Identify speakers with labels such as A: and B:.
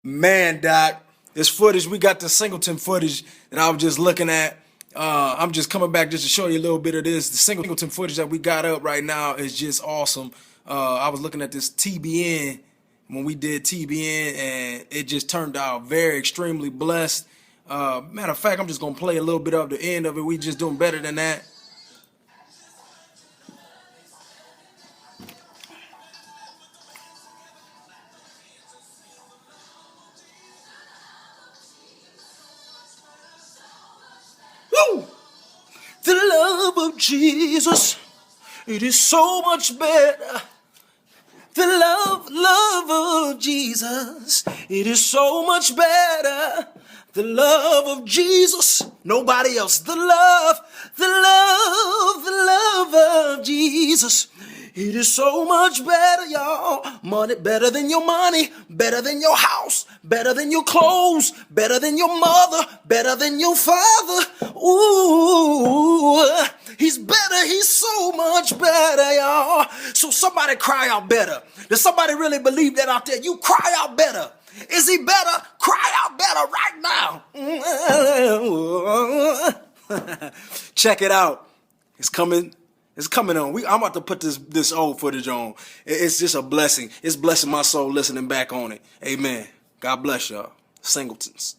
A: Man, Doc, this footage, we got the Singleton footage that I was just looking at. I'm just coming back just to show you a little bit of this. The Singleton footage that we got up right now is just awesome. I was looking at this TBN when we did TBN, and it just turned out very extremely blessed. Matter of fact, I'm just gonna play a little bit of the end of it. We just doing better than that. Woo! The love of Jesus, it is so much better. The love of Jesus, it is so much better. The love of Jesus, nobody else. The love of Jesus. It is so much better, y'all. Money better than your money, better than your house, better than your clothes, better than your mother, better than your father. Ooh, he's better. He's so much better, y'all. So somebody cry out better. Does somebody really believe that out there? You cry out better. Is he better? Cry out better right now. Check it out. It's coming. It's coming on. I'm about to put this old footage on. It's just a blessing. It's blessing my soul listening back on it. Amen. God bless y'all. Singletons.